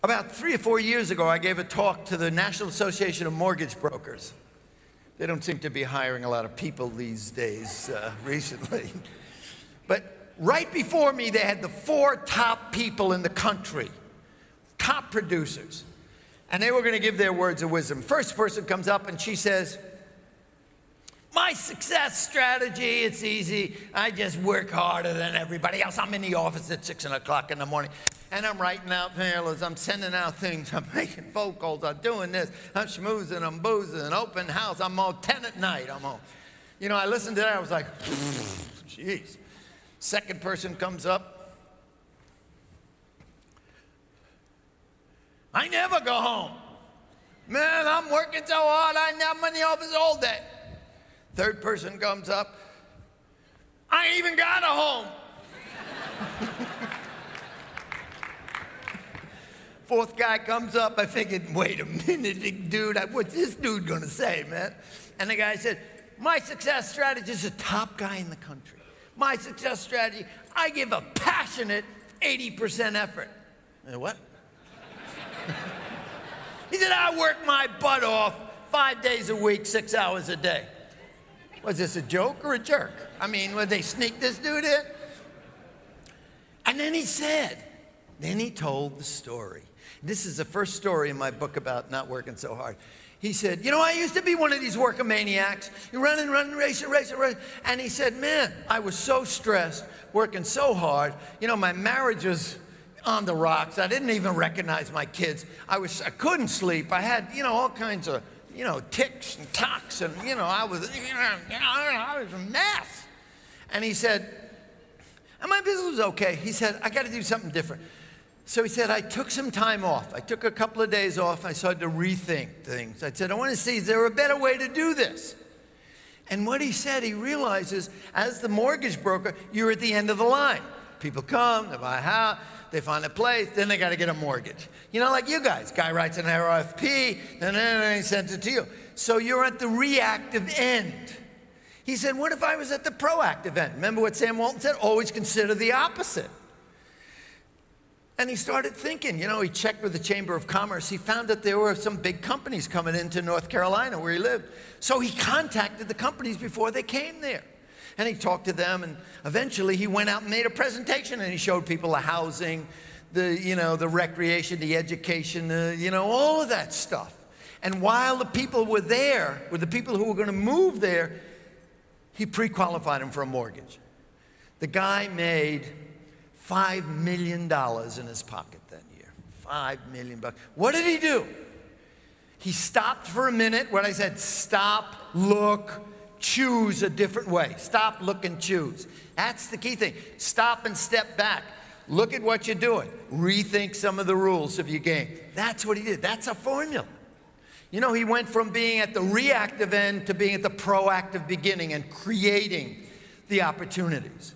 About 3 or 4 years ago, I gave a talk to the National Association of Mortgage Brokers. They don't seem to be hiring a lot of people these days recently. But right before me, they had the 4 top people in the country, top producers. And they were going to give their words of wisdom. First person comes up and she says, my success strategy, it's easy. I just work harder than everybody else. I'm in the office at 6 o'clock in the morning, and I'm writing out mailers, I'm sending out things, I'm making phone calls, I'm doing this, I'm schmoozing, I'm boozing, open house, I'm on 10 at night, I'm on. You know, I listened to that, I was like, jeez. Second person comes up. I never go home. Man, I'm working so hard, I'm in the office all day. Third person comes up. I ain't even got a home. Fourth guy comes up. I figured, wait a minute, dude, what's this dude gonna say, man? And the guy said, my success strategy is the top guy in the country. My success strategy, I give a passionate 80% effort. I said, what? He said, I work my butt off 5 days a week, 6 hours a day. Was this a joke or a jerk? I mean, would they sneak this dude in? And then he told the story. This is the first story in my book about not working so hard. He said, you know, I used to be one of these workomaniacs. You're running, racing. And he said, man, I was so stressed, working so hard. You know, my marriage was on the rocks. I didn't even recognize my kids. I couldn't sleep. I had, you know, all kinds of, you know, ticks and tocks, and, you know, I was a mess. And he said, and my business was okay. He said, I got to do something different. So he said, I took some time off. I took a couple of days off. I started to rethink things. I said, I want to see, is there a better way to do this? And what he said, he realizes, as the mortgage broker, you're at the end of the line. People come, they buy a house, they find a place, then they got to get a mortgage. You know, like you guys. Guy writes an RFP, and then he sends it to you. So you're at the reactive end. He said, what if I was at the proactive end? Remember what Sam Walton said? Always consider the opposite. And he started thinking, you know, he checked with the Chamber of Commerce. He found that there were some big companies coming into North Carolina where he lived. So he contacted the companies before they came there. And he talked to them, and eventually he went out and made a presentation, and he showed people the housing, the recreation, the education, all of that stuff. And while the people were there, with the people who were going to move there, he pre-qualified them for a mortgage. The guy made $5 million in his pocket that year. $5 million. What did he do? He stopped for a minute. What I said, stop, look, choose a different way. Stop, look, and choose. That's the key thing. Stop and step back. Look at what you're doing. Rethink some of the rules of your game. That's what he did. That's a formula. You know, he went from being at the reactive end to being at the proactive beginning and creating the opportunities.